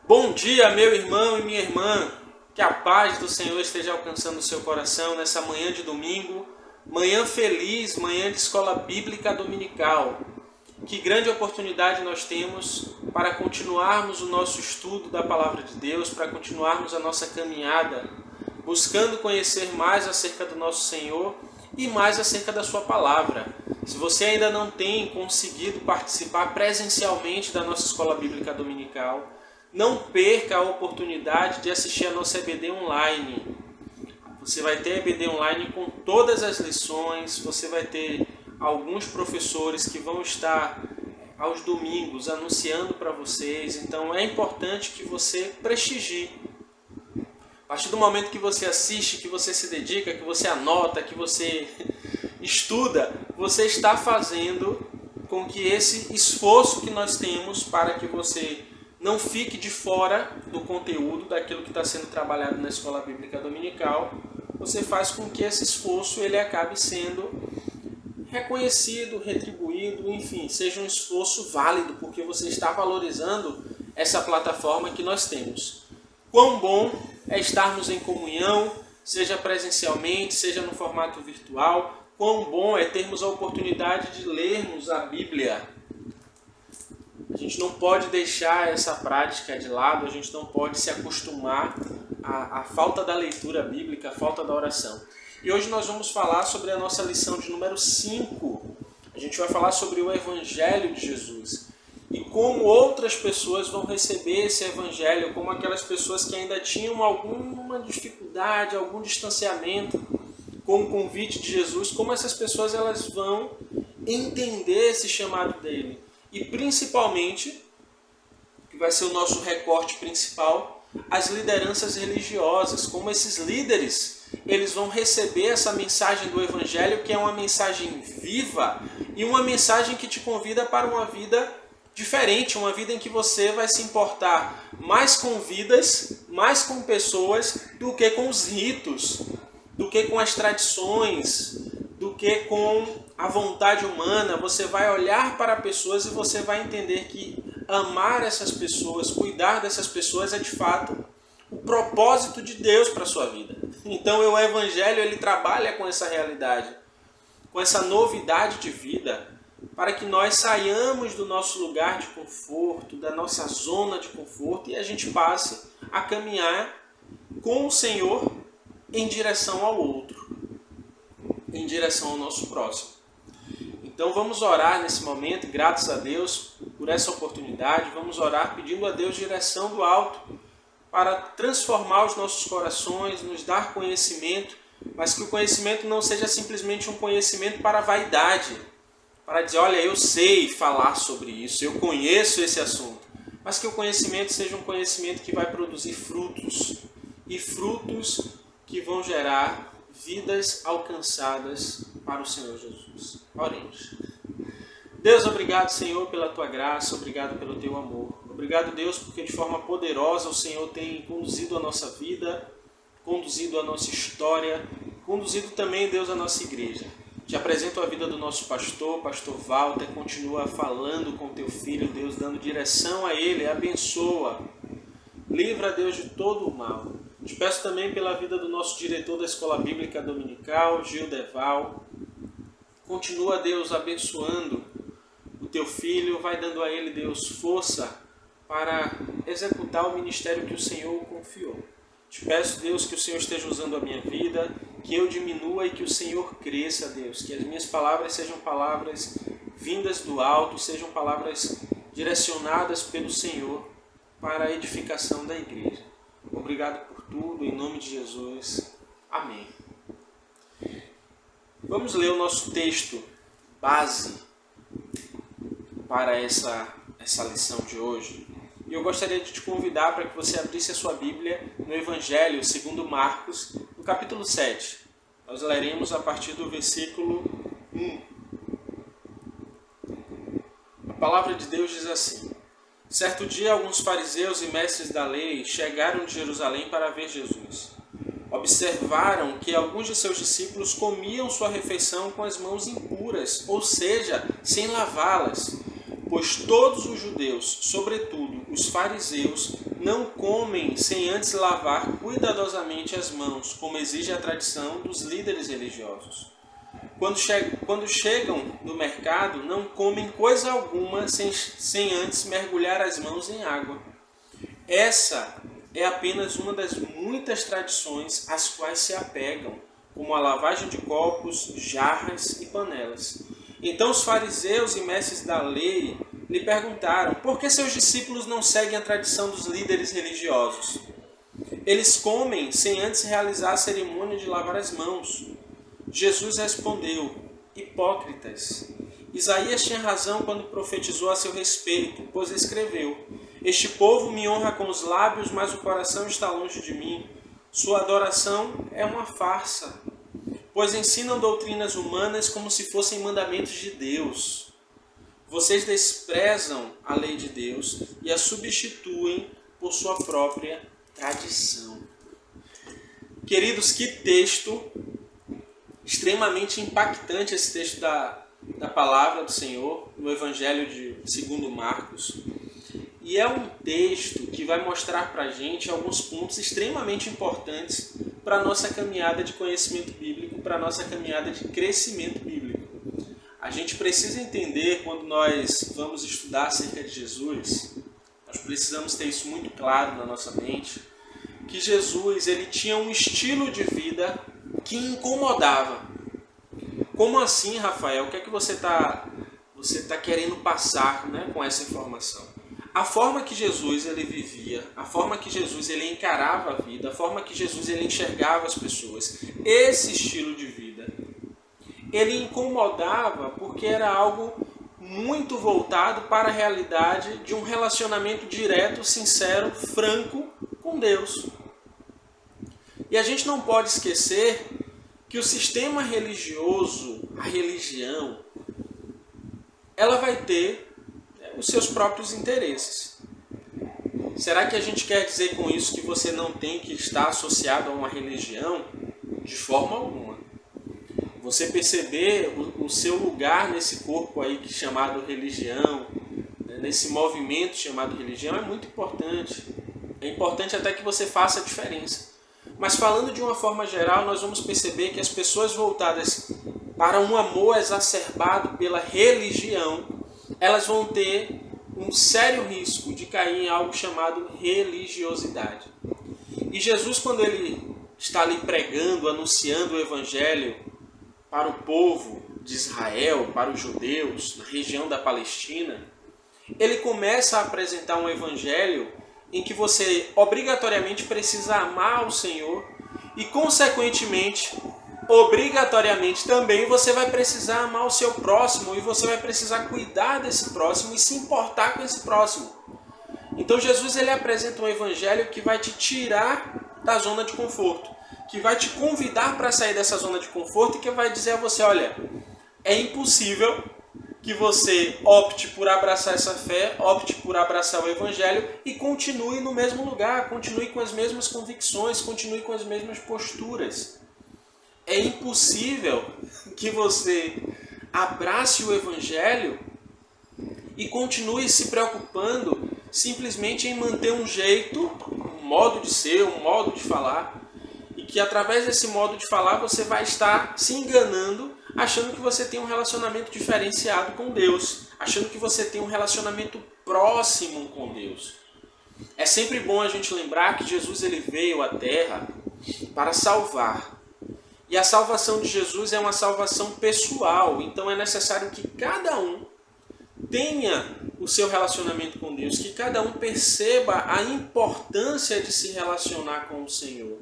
Bom dia, meu irmão e minha irmã. Que a paz do Senhor esteja alcançando o seu coração nessa manhã de domingo, manhã feliz, manhã de escola bíblica dominical. Que grande oportunidade nós temos para continuarmos o nosso estudo da palavra de Deus, para continuarmos a nossa caminhada, buscando conhecer mais acerca do nosso Senhor e mais acerca da sua palavra. Se você ainda não tem conseguido participar presencialmente da nossa escola bíblica dominical, não perca a oportunidade de assistir a nossa EBD online. Você vai ter a EBD online com todas as lições, você vai ter alguns professores que vão estar aos domingos anunciando para vocês. Então é importante que você prestigie. A partir do momento que você assiste, que você se dedica, que você anota, que você estuda, você está fazendo com que esse esforço que nós temos para que você não fique de fora do conteúdo, daquilo que está sendo trabalhado na escola bíblica dominical, você faz com que esse esforço ele acabe sendo reconhecido, retribuído, enfim, seja um esforço válido, porque você está valorizando essa plataforma que nós temos. Quão bom é estarmos em comunhão, seja presencialmente, seja no formato virtual. Quão bom é termos a oportunidade de lermos a Bíblia. A gente não pode deixar essa prática de lado, a gente não pode se acostumar à falta da leitura bíblica, à falta da oração. E hoje nós vamos falar sobre a nossa lição de número 5. A gente vai falar sobre o Evangelho de Jesus. E como outras pessoas vão receber esse Evangelho, como aquelas pessoas que ainda tinham alguma dificuldade, algum distanciamento com o convite de Jesus, como essas pessoas elas vão entender esse chamado dele. E principalmente, que vai ser o nosso recorte principal, as lideranças religiosas, como esses líderes, eles vão receber essa mensagem do Evangelho, que é uma mensagem viva e uma mensagem que te convida para uma vida diferente, uma vida em que você vai se importar mais com vidas, mais com pessoas, do que com os ritos, do que com as tradições, do que com a vontade humana. Você vai olhar para pessoas e você vai entender que amar essas pessoas, cuidar dessas pessoas é de fato o propósito de Deus para a sua vida. Então o Evangelho ele trabalha com essa realidade, com essa novidade de vida, para que nós saiamos do nosso lugar de conforto, da nossa zona de conforto, e a gente passe a caminhar com o Senhor em direção ao outro, em direção ao nosso próximo. Então vamos orar nesse momento, gratos a Deus por essa oportunidade, vamos orar pedindo a Deus direção do alto para transformar os nossos corações, nos dar conhecimento, mas que o conhecimento não seja simplesmente um conhecimento para a vaidade, para dizer, olha, eu sei falar sobre isso, eu conheço esse assunto, mas que o conhecimento seja um conhecimento que vai produzir frutos, e frutos que vão gerar vidas alcançadas para o Senhor Jesus. Oremos. Deus, obrigado, Senhor, pela Tua graça, obrigado pelo Teu amor. Obrigado, Deus, porque de forma poderosa o Senhor tem conduzido a nossa vida, conduzido a nossa história, conduzido também, Deus, a nossa igreja. Te apresento a vida do nosso pastor Walter, continua falando com Teu Filho, Deus, dando direção a ele, abençoa. Livra, Deus, de todo o mal. Te peço também pela vida do nosso diretor da Escola Bíblica Dominical, Gil Deval. Continua, Deus, abençoando o Teu Filho, vai dando a ele, Deus, força para executar o ministério que o Senhor o confiou. Te peço, Deus, que o Senhor esteja usando a minha vida, que eu diminua e que o Senhor cresça, Deus. Que as minhas palavras sejam palavras vindas do alto, sejam palavras direcionadas pelo Senhor para a edificação da igreja. Obrigado por tudo, em nome de Jesus. Amém. Vamos ler o nosso texto base para essa lição de hoje. E eu gostaria de te convidar para que você abrisse a sua Bíblia no Evangelho segundo Marcos, no capítulo 7. Nós leremos a partir do versículo 1. A palavra de Deus diz assim: Certo dia, alguns fariseus e mestres da lei chegaram de Jerusalém para ver Jesus. Observaram que alguns de seus discípulos comiam sua refeição com as mãos impuras, ou seja, sem lavá-las. Pois todos os judeus, sobretudo os fariseus, não comem sem antes lavar cuidadosamente as mãos, como exige a tradição dos líderes religiosos. Quando chegam do mercado, não comem coisa alguma sem antes mergulhar as mãos em água. Essa é apenas uma das muitas tradições às quais se apegam, como a lavagem de copos, jarras e panelas. Então os fariseus e mestres da lei lhe perguntaram por que seus discípulos não seguem a tradição dos líderes religiosos. Eles comem sem antes realizar a cerimônia de lavar as mãos. Jesus respondeu: hipócritas! Isaías tinha razão quando profetizou a seu respeito, pois escreveu: este povo me honra com os lábios, mas o coração está longe de mim. Sua adoração é uma farsa, pois ensinam doutrinas humanas como se fossem mandamentos de Deus. Vocês desprezam a lei de Deus e a substituem por sua própria tradição. Queridos, que texto extremamente impactante esse texto da palavra do Senhor, no Evangelho de segundo Marcos. E é um texto que vai mostrar para a gente alguns pontos extremamente importantes para a nossa caminhada de conhecimento bíblico, para a nossa caminhada de crescimento bíblico. A gente precisa entender, quando nós vamos estudar acerca de Jesus, nós precisamos ter isso muito claro na nossa mente, que Jesus ele tinha um estilo de vida que incomodava. Como assim, Rafael? O que é que você tá querendo passar, né, com essa informação? A forma que Jesus ele vivia, a forma que Jesus ele encarava a vida, a forma que Jesus ele enxergava as pessoas, esse estilo de vida, ele incomodava porque era algo muito voltado para a realidade de um relacionamento direto, sincero, franco com Deus. E a gente não pode esquecer que o sistema religioso, a religião, ela vai ter os seus próprios interesses. Será que a gente quer dizer com isso que você não tem que estar associado a uma religião? De forma alguma. Você perceber o seu lugar nesse corpo aí chamado religião, nesse movimento chamado religião, é muito importante. É importante até que você faça a diferença. Mas falando de uma forma geral, nós vamos perceber que as pessoas voltadas para um amor exacerbado pela religião, elas vão ter um sério risco de cair em algo chamado religiosidade. E Jesus, quando ele está ali pregando, anunciando o Evangelho para o povo de Israel, para os judeus, na região da Palestina, ele começa a apresentar um Evangelho em que você obrigatoriamente precisa amar o Senhor e, consequentemente, obrigatoriamente também você vai precisar amar o seu próximo e você vai precisar cuidar desse próximo e se importar com esse próximo. Então Jesus ele apresenta um evangelho que vai te tirar da zona de conforto, que vai te convidar para sair dessa zona de conforto e que vai dizer a você, olha, é impossível que você opte por abraçar essa fé, opte por abraçar o evangelho e continue no mesmo lugar, continue com as mesmas convicções, continue com as mesmas posturas. É impossível que você abrace o Evangelho e continue se preocupando simplesmente em manter um jeito, um modo de ser, um modo de falar, e que através desse modo de falar você vai estar se enganando, achando que você tem um relacionamento diferenciado com Deus, achando que você tem um relacionamento próximo com Deus. É sempre bom a gente lembrar que Jesus ele veio à Terra para salvar. E a salvação de Jesus é uma salvação pessoal, então é necessário que cada um tenha o seu relacionamento com Deus, que cada um perceba a importância de se relacionar com o Senhor.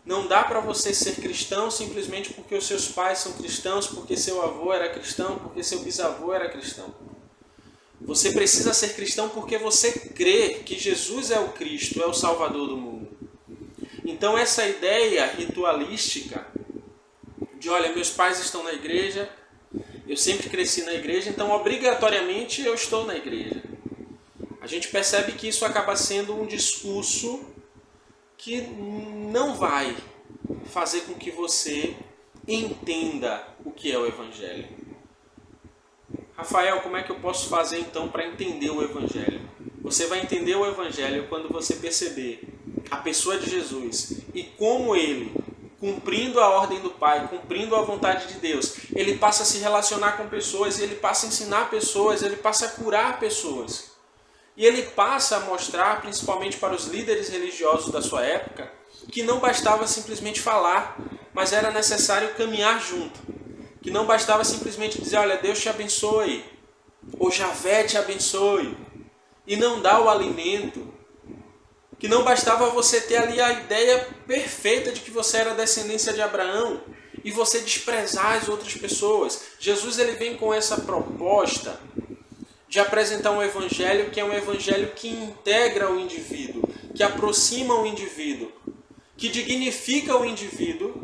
Não dá para você ser cristão simplesmente porque os seus pais são cristãos, porque seu avô era cristão, porque seu bisavô era cristão. Você precisa ser cristão porque você crê que Jesus é o Cristo, é o Salvador do mundo. Então essa ideia ritualística de, olha, meus pais estão na igreja, eu sempre cresci na igreja, então obrigatoriamente eu estou na igreja. A gente percebe que isso acaba sendo um discurso que não vai fazer com que você entenda o que é o Evangelho. Rafael, como é que eu posso fazer então para entender o Evangelho? Você vai entender o Evangelho quando você perceber a pessoa de Jesus e como ele, cumprindo a ordem do Pai, cumprindo a vontade de Deus, ele passa a se relacionar com pessoas, ele passa a ensinar pessoas, ele passa a curar pessoas. E ele passa a mostrar, principalmente para os líderes religiosos da sua época, que não bastava simplesmente falar, mas era necessário caminhar junto. Que não bastava simplesmente dizer, olha, Deus te abençoe, ou Javé te abençoe, e não dar o alimento. Que não bastava você ter ali a ideia perfeita de que você era descendência de Abraão, e você desprezar as outras pessoas. Jesus ele vem com essa proposta de apresentar um evangelho que é um evangelho que integra o indivíduo, que aproxima o indivíduo, que dignifica o indivíduo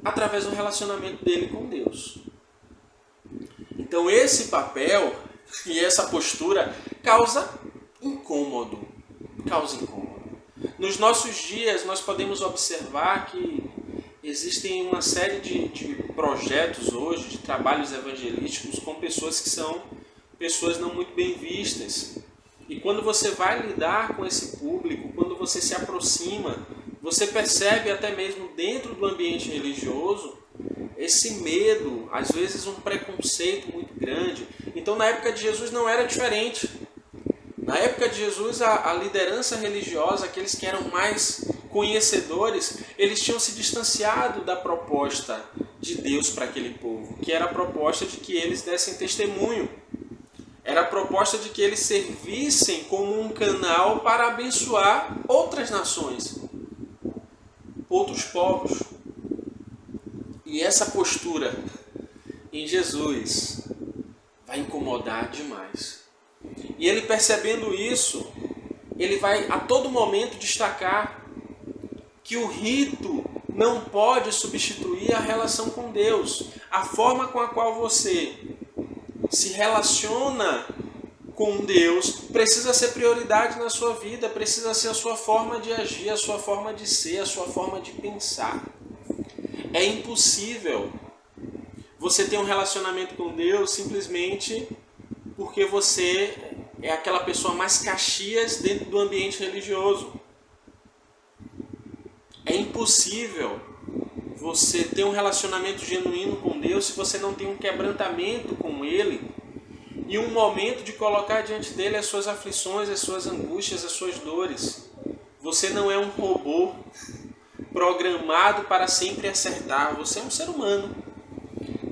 através do relacionamento dele com Deus. Então esse papel e essa postura causa incômodo. Nos nossos dias nós podemos observar que existem uma série de projetos hoje, de trabalhos evangelísticos com pessoas que são pessoas não muito bem vistas. E quando você vai lidar com esse público, quando você se aproxima, você percebe até mesmo dentro do ambiente religioso esse medo, às vezes um preconceito muito grande. Então na época de Jesus não era diferente. Na época de Jesus a liderança religiosa, aqueles que eram mais conhecedores, eles tinham se distanciado da proposta de Deus para aquele povo, que era a proposta de que eles dessem testemunho. Era a proposta de que eles servissem como um canal para abençoar outras nações, outros povos. E essa postura em Jesus vai incomodar demais. E ele percebendo isso, ele vai a todo momento destacar que o rito não pode substituir a relação com Deus. A forma com a qual você se relaciona com Deus precisa ser prioridade na sua vida, precisa ser a sua forma de agir, a sua forma de ser, a sua forma de pensar. É impossível você ter um relacionamento com Deus simplesmente porque você é aquela pessoa mais Caxias dentro do ambiente religioso. É impossível você ter um relacionamento genuíno com Deus se você não tem um quebrantamento com Ele e um momento de colocar diante dele as suas aflições, as suas angústias, as suas dores. Você não é um robô programado para sempre acertar. Você é um ser humano.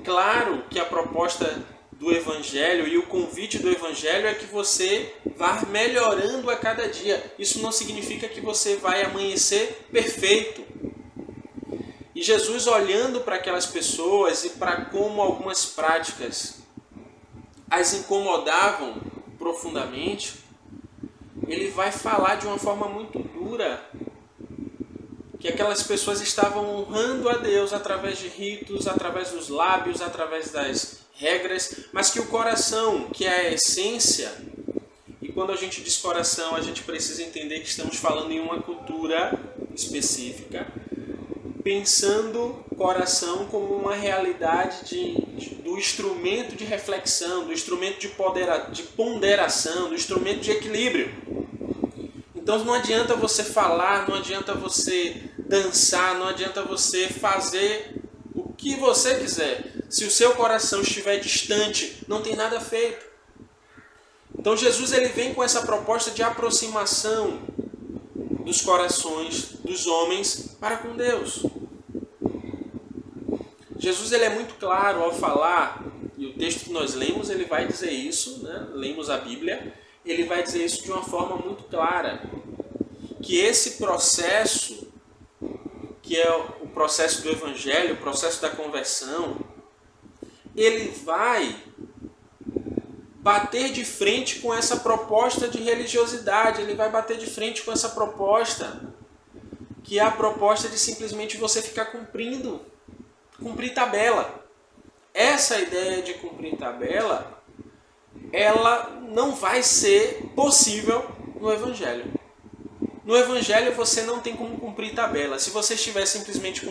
Claro que a proposta do Evangelho e o convite do Evangelho é que você vá melhorando a cada dia. Isso não significa que você vai amanhecer perfeito. E Jesus, olhando para aquelas pessoas e para como algumas práticas as incomodavam profundamente, ele vai falar de uma forma muito dura que aquelas pessoas estavam honrando a Deus através de ritos, através dos lábios, através das regras, mas que o coração, que é a essência, e quando a gente diz coração, a gente precisa entender que estamos falando em uma cultura específica, pensando coração como uma realidade do instrumento de reflexão, do instrumento de ponderação, do instrumento de equilíbrio. Então não adianta você falar, não adianta você dançar, não adianta você fazer o que você quiser. Se o seu coração estiver distante, não tem nada feito. Então Jesus ele vem com essa proposta de aproximação dos corações dos homens para com Deus. Jesus ele é muito claro ao falar, e o texto que nós lemos ele vai dizer isso, né? Lemos a Bíblia, ele vai dizer isso de uma forma muito clara, que esse processo, que é o processo do Evangelho, o processo da conversão, ele vai bater de frente com essa proposta de religiosidade, ele vai bater de frente com essa proposta, que é a proposta de simplesmente você ficar cumprir tabela. Essa ideia de cumprir tabela, ela não vai ser possível no Evangelho. No Evangelho você não tem como cumprir tabela. Se você estiver simplesmente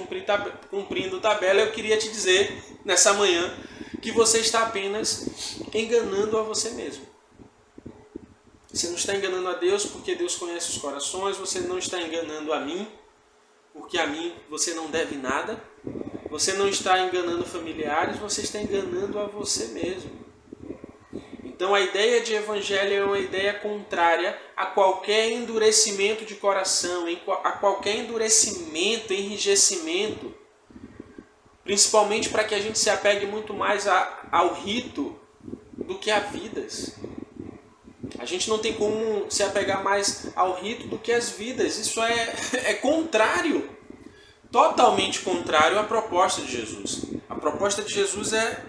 cumprindo tabela, eu queria te dizer, nessa manhã, que você está apenas enganando a você mesmo. Você não está enganando a Deus porque Deus conhece os corações, você não está enganando a mim, porque a mim você não deve nada, você não está enganando familiares, você está enganando a você mesmo. Então a ideia de evangelho é uma ideia contrária a qualquer endurecimento de coração, a qualquer endurecimento, enrijecimento, principalmente para que a gente se apegue muito mais ao rito do que a vidas. A gente não tem como se apegar mais ao rito do que às vidas. Isso é contrário, totalmente contrário à proposta de Jesus. A proposta de Jesus é,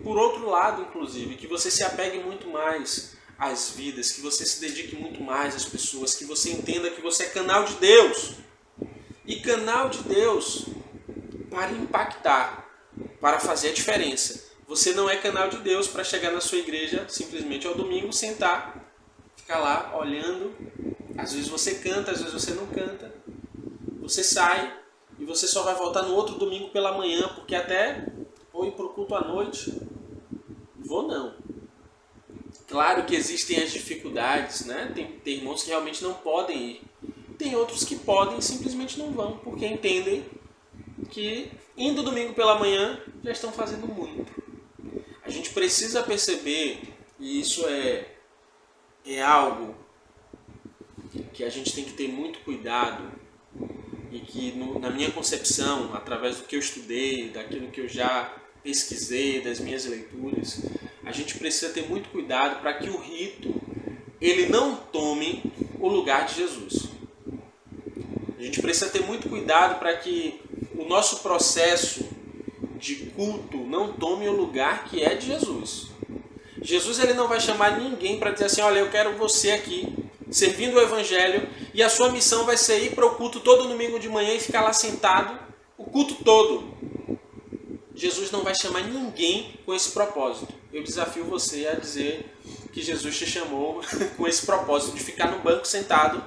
por outro lado, inclusive, que você se apegue muito mais às vidas, que você se dedique muito mais às pessoas, que você entenda que você é canal de Deus. E canal de Deus para impactar, para fazer a diferença. Você não é canal de Deus para chegar na sua igreja simplesmente ao domingo, sentar, ficar lá olhando. Às vezes você canta, às vezes você não canta. Você sai e você só vai voltar no outro domingo pela manhã, porque até ou ir para o culto à noite. Vou não. Claro que existem as dificuldades, né? Tem irmãos que realmente não podem ir. Tem outros que podem e simplesmente não vão, porque entendem que indo domingo pela manhã já estão fazendo muito. A gente precisa perceber, e isso é algo que a gente tem que ter muito cuidado, e que na minha concepção, através do que eu estudei, daquilo que eu já pesquisei, das minhas leituras, a gente precisa ter muito cuidado para que o rito ele não tome o lugar de Jesus. A gente precisa ter muito cuidado para que o nosso processo de culto não tome o lugar que é de Jesus. Jesus ele não vai chamar ninguém para dizer assim, olha, eu quero você aqui, servindo o Evangelho, e a sua missão vai ser ir para o culto todo domingo de manhã e ficar lá sentado o culto todo. Jesus não vai chamar ninguém com esse propósito. Eu desafio você a dizer que Jesus te chamou com esse propósito de ficar no banco sentado,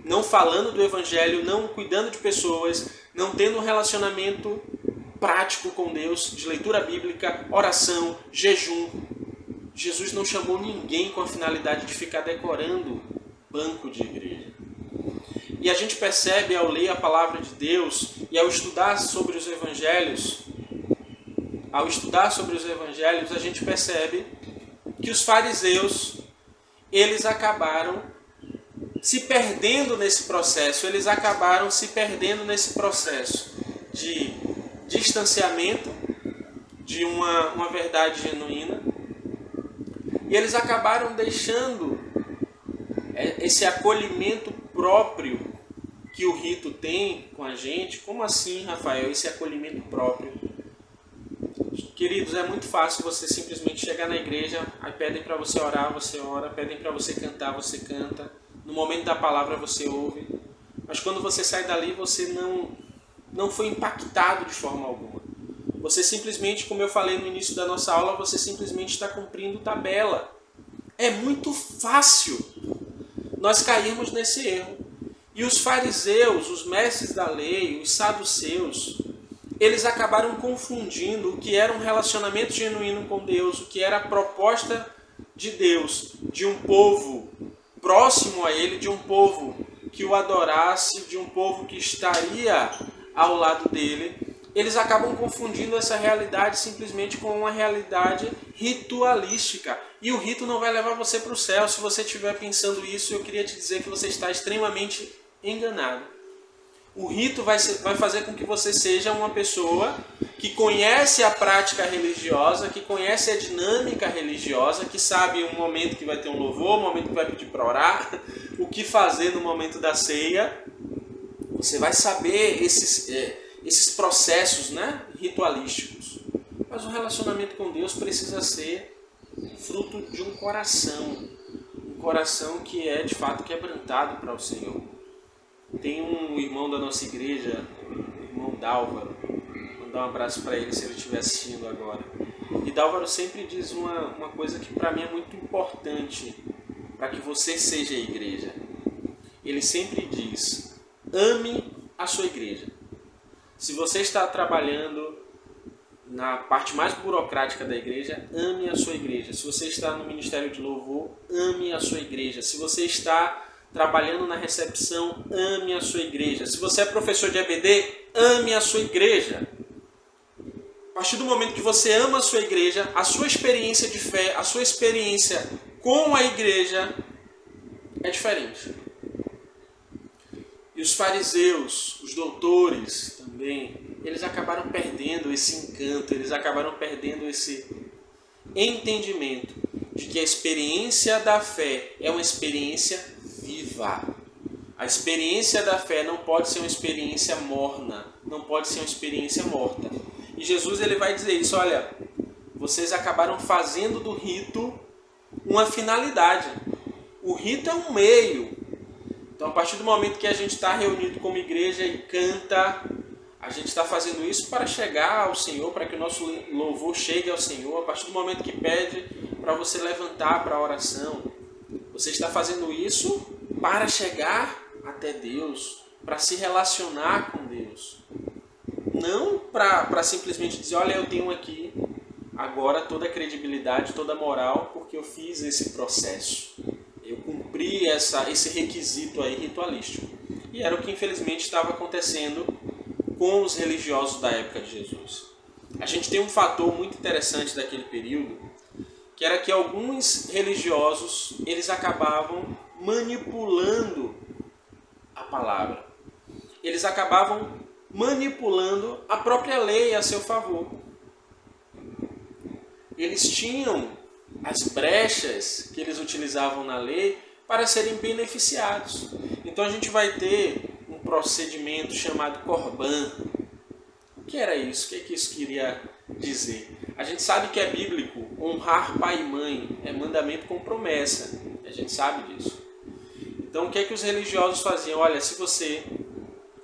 não falando do Evangelho, não cuidando de pessoas, não tendo um relacionamento prático com Deus, de leitura bíblica, oração, jejum. Jesus não chamou ninguém com a finalidade de ficar decorando banco de igreja. E a gente percebe ao ler a palavra de Deus e ao estudar sobre os evangelhos, a gente percebe que os fariseus, eles acabaram se perdendo nesse processo, de distanciamento de uma verdade genuína, e eles acabaram deixando esse acolhimento próprio que o rito tem com a gente. Como assim, Rafael, esse acolhimento próprio? Queridos, é muito fácil você simplesmente chegar na igreja, aí pedem para você orar, você ora, pedem para você cantar, você canta, no momento da palavra você ouve, mas quando você sai dali você não foi impactado de forma alguma. Você simplesmente, como eu falei no início da nossa aula, você simplesmente está cumprindo tabela. É muito fácil nós cairmos nesse erro. E os fariseus, os mestres da lei, os saduceus, eles acabaram confundindo o que era um relacionamento genuíno com Deus, o que era a proposta de Deus, de um povo próximo a Ele, de um povo que o adorasse, de um povo que estaria ao lado dele. Eles acabam confundindo essa realidade simplesmente com uma realidade ritualística. E o rito não vai levar você para o céu. Se você estiver pensando isso, eu queria te dizer que você está extremamente enganado. O rito vai fazer com que você seja uma pessoa que conhece a prática religiosa, que conhece a dinâmica religiosa, que sabe o momento que vai ter um louvor, o momento que vai pedir para orar, o que fazer no momento da ceia. Você vai saber esses processos, né, ritualísticos. Mas o relacionamento com Deus precisa ser fruto de um coração que é de fato quebrantado para o Senhor. Tem um irmão da nossa igreja, o irmão Dálvaro, vou mandar um abraço para ele se ele estiver assistindo agora. E Dálvaro sempre diz uma coisa que para mim é muito importante para que você seja a igreja. Ele sempre diz: ame a sua igreja. Se você está trabalhando na parte mais burocrática da igreja, ame a sua igreja. Se você está no ministério de louvor, ame a sua igreja. Se você está trabalhando na recepção, ame a sua igreja. Se você é professor de EBD, ame a sua igreja. A partir do momento que você ama a sua igreja, a sua experiência de fé, a sua experiência com a igreja é diferente. E os fariseus, os doutores também, eles acabaram perdendo esse encanto, eles acabaram perdendo esse entendimento de que a experiência da fé é uma experiência viva. A experiência da fé não pode ser uma experiência morna, não pode ser uma experiência morta. E Jesus ele vai dizer isso, olha, vocês acabaram fazendo do rito uma finalidade. O rito é um meio. Então, a partir do momento que a gente está reunido como igreja e canta, a gente está fazendo isso para chegar ao Senhor, para que o nosso louvor chegue ao Senhor. A partir do momento que pede para você levantar para a oração, você está fazendo isso para chegar até Deus, para se relacionar com Deus. Não para simplesmente dizer, olha, eu tenho aqui agora toda a credibilidade, toda a moral, porque eu fiz esse processo. Eu cumpri esse requisito aí ritualístico. E era o que infelizmente estava acontecendo com os religiosos da época de Jesus. A gente tem um fator muito interessante daquele período, que era que alguns religiosos, eles acabavam manipulando a palavra. Eles acabavam manipulando a própria lei a seu favor. Eles tinham as brechas que eles utilizavam na lei para serem beneficiados. Então a gente vai ter um procedimento chamado Corban. O que era isso? O que isso queria dizer? A gente sabe que é bíblico honrar pai e mãe, é mandamento com promessa. A gente sabe disso. Então o que os religiosos faziam? Olha, se você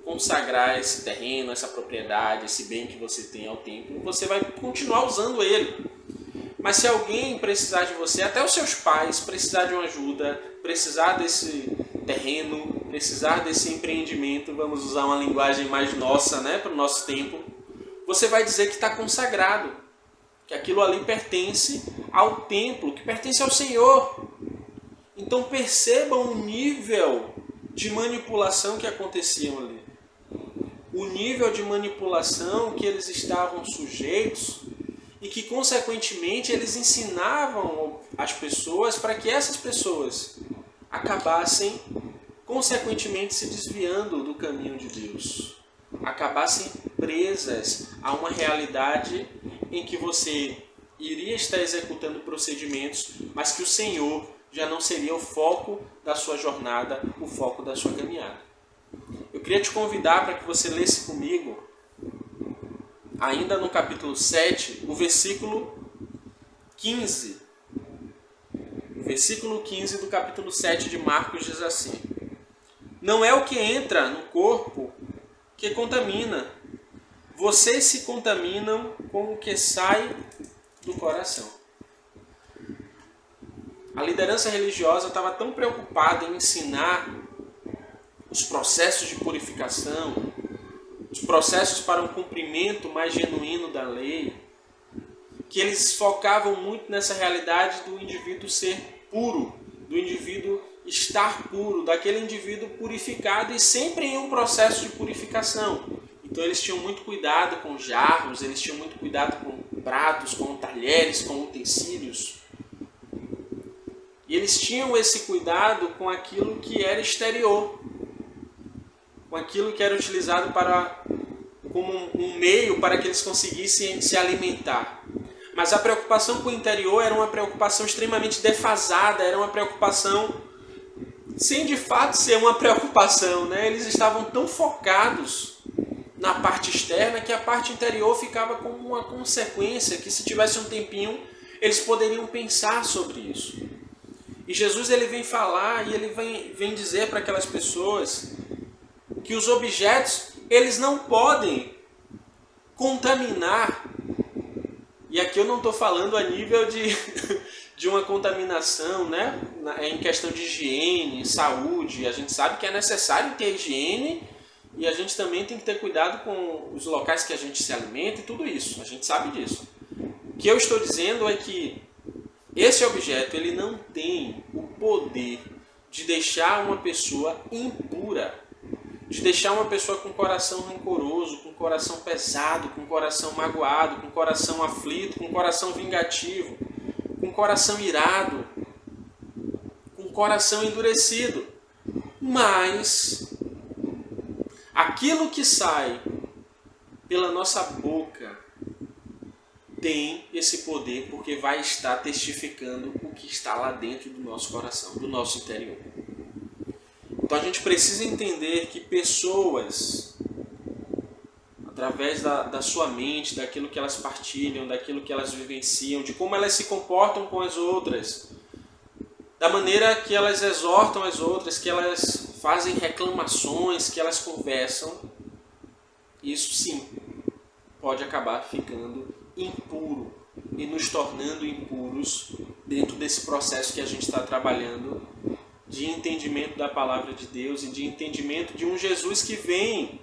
consagrar esse terreno, essa propriedade, esse bem que você tem ao templo, você vai continuar usando ele. Mas se alguém precisar de você, até os seus pais precisar de uma ajuda, precisar desse terreno, precisar desse empreendimento, vamos usar uma linguagem mais nossa, né, para o nosso tempo, você vai dizer que está consagrado, que aquilo ali pertence ao templo, que pertence ao Senhor. Então percebam o nível de manipulação que aconteciam ali. O nível de manipulação que eles estavam sujeitos e que, consequentemente, eles ensinavam as pessoas para que essas pessoas acabassem, consequentemente, se desviando do caminho de Deus. Acabassem presas a uma realidade em que você iria estar executando procedimentos, mas que o Senhor já não seria o foco da sua jornada, o foco da sua caminhada. Eu queria te convidar para que você lesse comigo, ainda no capítulo 7, o versículo 15. O versículo 15 do capítulo 7 de Marcos diz assim: não é o que entra no corpo que contamina. Vocês se contaminam com o que sai do coração. A liderança religiosa estava tão preocupada em ensinar os processos de purificação, os processos para um cumprimento mais genuíno da lei, que eles focavam muito nessa realidade do indivíduo ser puro, do indivíduo estar puro, daquele indivíduo purificado e sempre em um processo de purificação. Então eles tinham muito cuidado com jarros, eles tinham muito cuidado com pratos, com talheres, com utensílios. E eles tinham esse cuidado com aquilo que era exterior, com aquilo que era utilizado como um meio para que eles conseguissem se alimentar. Mas a preocupação com o interior era uma preocupação extremamente defasada, era uma preocupação sem de fato ser uma preocupação, né? Eles estavam tão focados na parte externa que a parte interior ficava como uma consequência, que se tivesse um tempinho eles poderiam pensar sobre isso. E Jesus ele vem falar e ele vem dizer para aquelas pessoas que os objetos eles não podem contaminar. E aqui eu não estou falando a nível de uma contaminação, né? Em questão de higiene, saúde. A gente sabe que é necessário ter higiene e a gente também tem que ter cuidado com os locais que a gente se alimenta e tudo isso. A gente sabe disso. O que eu estou dizendo é que esse objeto ele não tem o poder de deixar uma pessoa impura, de deixar uma pessoa com coração rancoroso, com coração pesado, com coração magoado, com coração aflito, com coração vingativo, com coração irado, com coração endurecido. Mas aquilo que sai pela nossa boca tem esse poder, porque vai estar testificando o que está lá dentro do nosso coração, do nosso interior. Então a gente precisa entender que pessoas, através da sua mente, daquilo que elas partilham, daquilo que elas vivenciam, de como elas se comportam com as outras, da maneira que elas exortam as outras, que elas fazem reclamações, que elas conversam, isso sim pode acabar ficando impuro e nos tornando impuros dentro desse processo que a gente está trabalhando de entendimento da palavra de Deus e de entendimento de um Jesus que vem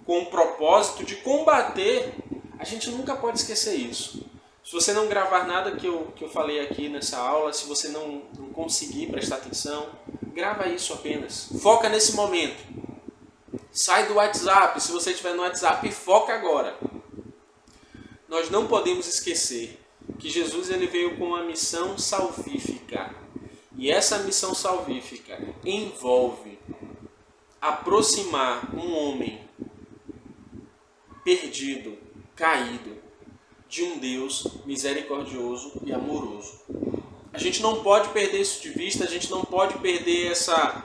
com o propósito de combater. A gente nunca pode esquecer isso. Se você não gravar nada que eu falei aqui nessa aula, se você não conseguir prestar atenção, grava isso apenas. Foca nesse momento. Sai do WhatsApp. Se você estiver no WhatsApp, foca agora. Nós não podemos esquecer que Jesus ele veio com uma missão salvífica. E essa missão salvífica envolve aproximar um homem perdido, caído, de um Deus misericordioso e amoroso. A gente não pode perder isso de vista, a gente não pode perder essa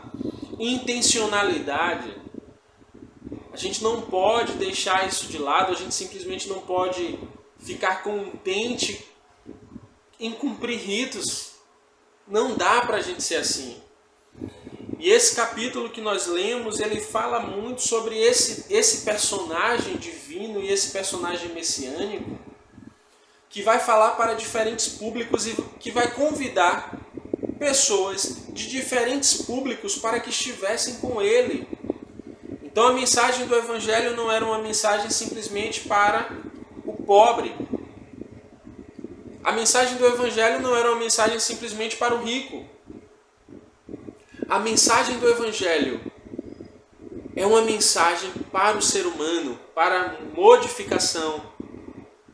intencionalidade. A gente não pode deixar isso de lado, a gente simplesmente não pode ficar contente em cumprir ritos. Não dá para a gente ser assim. E esse capítulo que nós lemos, ele fala muito sobre esse personagem divino e esse personagem messiânico, que vai falar para diferentes públicos e que vai convidar pessoas de diferentes públicos para que estivessem com ele. Então a mensagem do Evangelho não era uma mensagem simplesmente para o pobre. A mensagem do Evangelho não era uma mensagem simplesmente para o rico. A mensagem do Evangelho é uma mensagem para o ser humano, para a modificação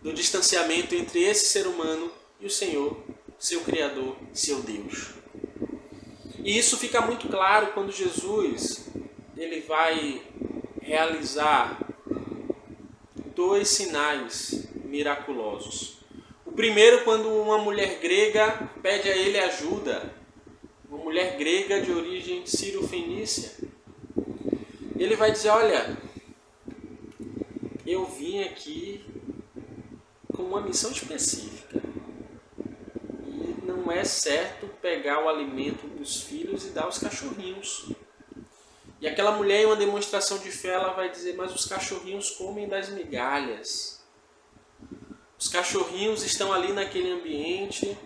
do distanciamento entre esse ser humano e o Senhor, seu Criador, seu Deus. E isso fica muito claro quando Jesus ele vai realizar 2 sinais miraculosos. O primeiro, quando uma mulher grega pede a ele ajuda, uma mulher grega de origem sírio-fenícia. Ele vai dizer, olha, eu vim aqui com uma missão específica. E não é certo pegar o alimento dos filhos e dar aos cachorrinhos. E aquela mulher, em uma demonstração de fé, ela vai dizer, mas os cachorrinhos comem das migalhas. Os cachorrinhos estão ali naquele ambiente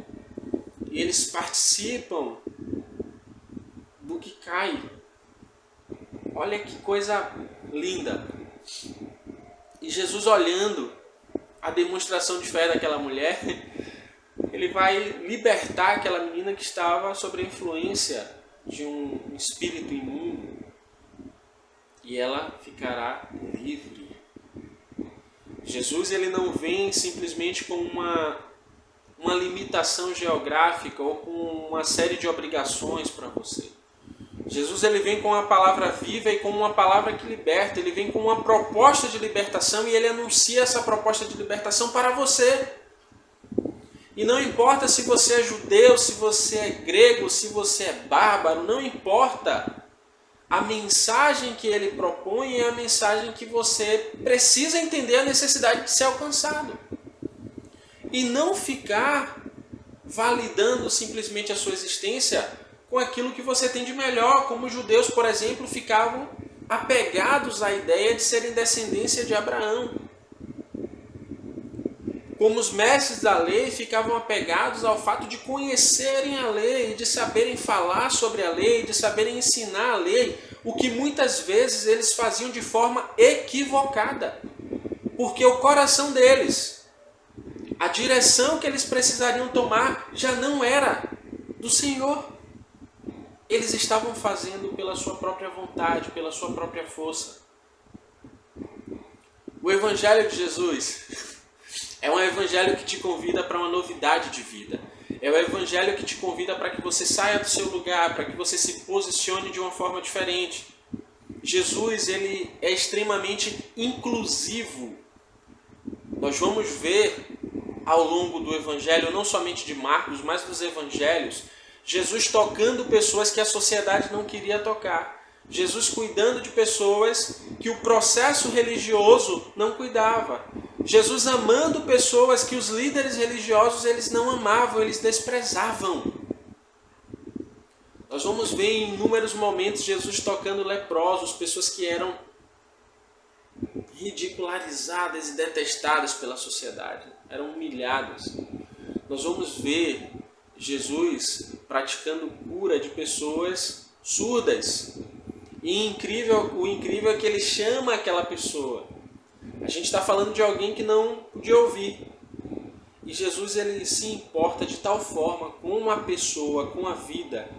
e eles participam do que cai. Olha que coisa linda. E Jesus, olhando a demonstração de fé daquela mulher, ele vai libertar aquela menina que estava sob a influência de um espírito imundo. E ela ficará livre. Jesus ele não vem simplesmente com uma limitação geográfica ou com uma série de obrigações para você. Jesus ele vem com a palavra viva e com uma palavra que liberta. Ele vem com uma proposta de libertação e ele anuncia essa proposta de libertação para você. E não importa se você é judeu, se você é grego, se você é bárbaro, não importa. A mensagem que ele propõe é a mensagem que você precisa entender a necessidade de ser alcançado. E não ficar validando simplesmente a sua existência com aquilo que você tem de melhor, como os judeus, por exemplo, ficavam apegados à ideia de serem descendência de Abraão. Como os mestres da lei ficavam apegados ao fato de conhecerem a lei, de saberem falar sobre a lei, de saberem ensinar a lei, o que muitas vezes eles faziam de forma equivocada, porque o coração deles, a direção que eles precisariam tomar já não era do Senhor. Eles estavam fazendo pela sua própria vontade, pela sua própria força. O Evangelho de Jesus é um evangelho que te convida para uma novidade de vida. É o evangelho que te convida para que você saia do seu lugar, para que você se posicione de uma forma diferente. Jesus, ele é extremamente inclusivo. Nós vamos ver ao longo do evangelho, não somente de Marcos, mas dos evangelhos, Jesus tocando pessoas que a sociedade não queria tocar. Jesus cuidando de pessoas que o processo religioso não cuidava. Jesus amando pessoas que os líderes religiosos eles não amavam, eles desprezavam. Nós vamos ver em inúmeros momentos Jesus tocando leprosos, pessoas que eram ridicularizadas e detestadas pela sociedade, eram humilhadas. Nós vamos ver Jesus praticando cura de pessoas surdas. E o incrível é que ele chama aquela pessoa. A gente está falando de alguém que não podia ouvir. E Jesus ele se importa de tal forma com uma pessoa, com a vida,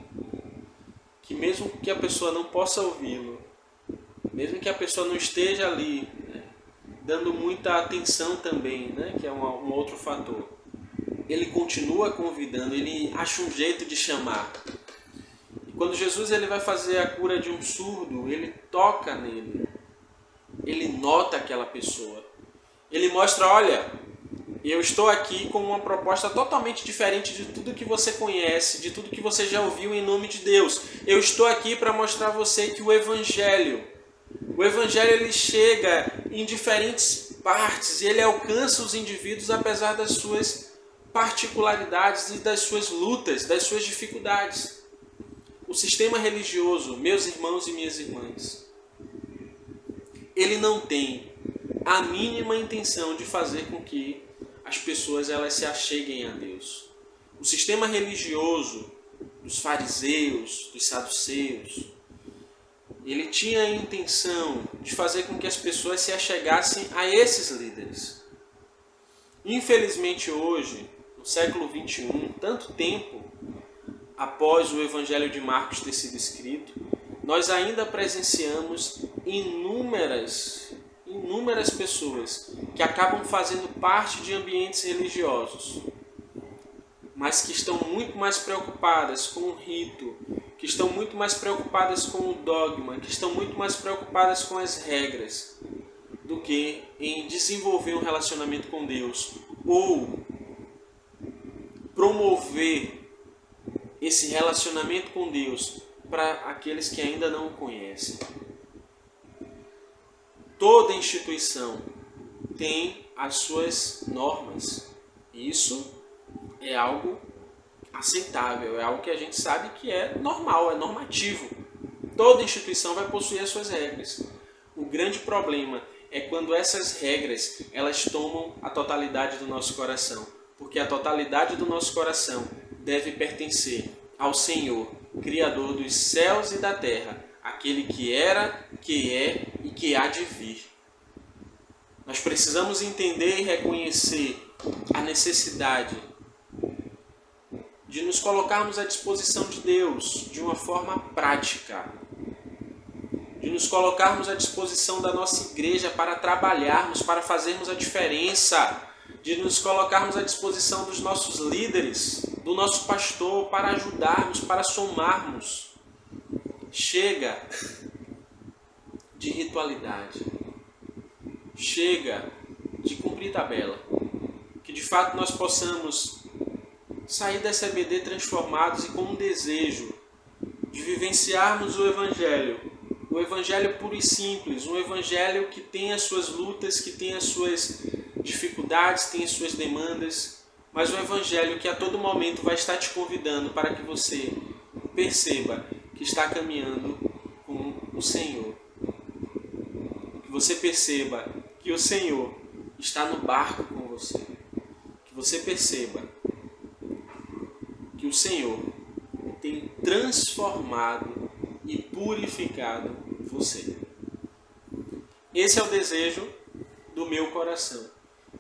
que mesmo que a pessoa não possa ouvi-lo, mesmo que a pessoa não esteja ali, né, dando muita atenção também, né, que é um outro fator, ele continua convidando, ele acha um jeito de chamar. E quando Jesus ele vai fazer a cura de um surdo, ele toca nele. Ele nota aquela pessoa. Ele mostra, olha, eu estou aqui com uma proposta totalmente diferente de tudo que você conhece, de tudo que você já ouviu em nome de Deus. Eu estou aqui para mostrar a você que o Evangelho ele chega em diferentes partes e ele alcança os indivíduos apesar das suas particularidades e das suas lutas, das suas dificuldades. O sistema religioso, meus irmãos e minhas irmãs, ele não tem a mínima intenção de fazer com que as pessoas elas se acheguem a Deus. O sistema religioso dos fariseus, dos saduceus, ele tinha a intenção de fazer com que as pessoas se achegassem a esses líderes. Infelizmente hoje, no século XXI, tanto tempo após o Evangelho de Marcos ter sido escrito, nós ainda presenciamos inúmeras pessoas que acabam fazendo parte de ambientes religiosos, mas que estão muito mais preocupadas com o rito, que estão muito mais preocupadas com o dogma, que estão muito mais preocupadas com as regras, do que em desenvolver um relacionamento com Deus, ou promover esse relacionamento com Deus para aqueles que ainda não o conhecem. Toda instituição tem as suas normas. Isso é algo aceitável, é algo que a gente sabe que é normal, é normativo. Toda instituição vai possuir as suas regras. O grande problema é quando essas regras elas tomam a totalidade do nosso coração, porque a totalidade do nosso coração deve pertencer ao Senhor, Criador dos céus e da terra, aquele que era, que é e que há de vir. Nós precisamos entender e reconhecer a necessidade de nos colocarmos à disposição de Deus de uma forma prática, de nos colocarmos à disposição da nossa igreja para trabalharmos, para fazermos a diferença, de nos colocarmos à disposição dos nossos líderes, do nosso pastor, para ajudarmos, para somarmos. Chega de ritualidade. Chega de cumprir tabela. Que de fato nós possamos sair dessa EBD transformados e com um desejo de vivenciarmos o Evangelho puro e simples, um Evangelho que tem as suas lutas, que tem as suas dificuldades, tem as suas demandas, mas um Evangelho que a todo momento vai estar te convidando para que você perceba que está caminhando com o Senhor. Que você perceba que o Senhor está no barco com você. Que você perceba que o Senhor tem transformado e purificado você. Esse é o desejo do meu coração.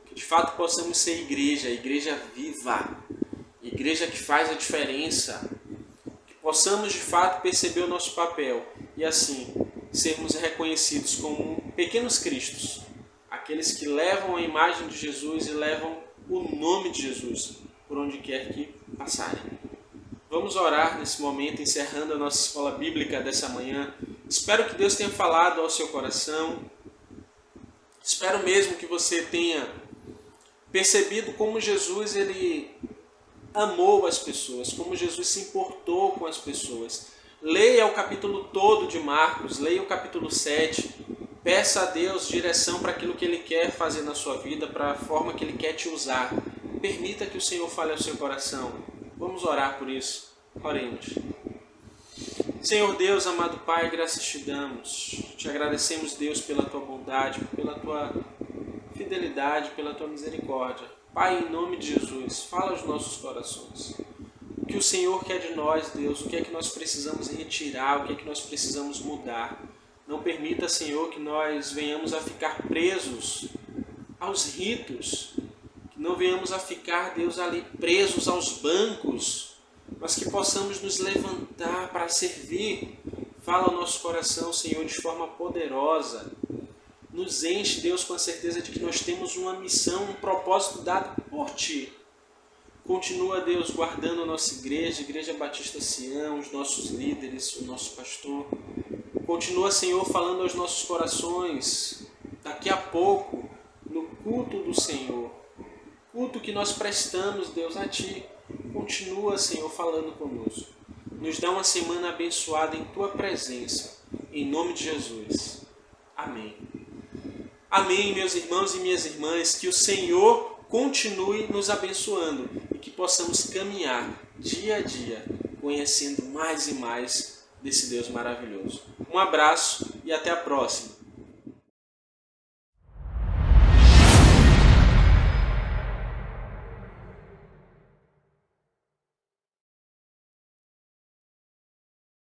Que de fato possamos ser igreja, igreja viva, igreja que faz a diferença. Que possamos de fato perceber o nosso papel e assim sermos reconhecidos como pequenos cristos. Aqueles que levam a imagem de Jesus e levam o nome de Jesus por onde quer que passarem. Vamos orar nesse momento, encerrando a nossa escola bíblica dessa manhã. Espero que Deus tenha falado ao seu coração. Espero mesmo que você tenha percebido como Jesus ele amou as pessoas, como Jesus se importou com as pessoas. Leia o capítulo todo de Marcos, leia o capítulo 7. Peça a Deus direção para aquilo que Ele quer fazer na sua vida, para a forma que Ele quer te usar. Permita que o Senhor fale ao seu coração. Vamos orar por isso. Oremos. Senhor Deus, amado Pai, graças te damos. Te agradecemos, Deus, pela Tua bondade, pela Tua fidelidade, pela Tua misericórdia. Pai, em nome de Jesus, fala aos nossos corações. O que o Senhor quer de nós, Deus, o que é que nós precisamos retirar, o que é que nós precisamos mudar. Não permita, Senhor, que nós venhamos a ficar presos aos ritos, que não venhamos a ficar, Deus, ali presos aos bancos, mas que possamos nos levantar para servir. Fala ao nosso coração, Senhor, de forma poderosa. Nos enche, Deus, com a certeza de que nós temos uma missão, um propósito dado por Ti. Continua, Deus, guardando a nossa igreja, Igreja Batista Sião, os nossos líderes, o nosso pastor. Continua, Senhor, falando aos nossos corações, daqui a pouco, no culto do Senhor. Culto que nós prestamos, Deus, a Ti. Continua, Senhor, falando conosco. Nos dá uma semana abençoada em Tua presença. Em nome de Jesus. Amém. Amém, meus irmãos e minhas irmãs. Que o Senhor continue nos abençoando e que possamos caminhar dia a dia, conhecendo mais e mais desse Deus maravilhoso. Um abraço e até a próxima.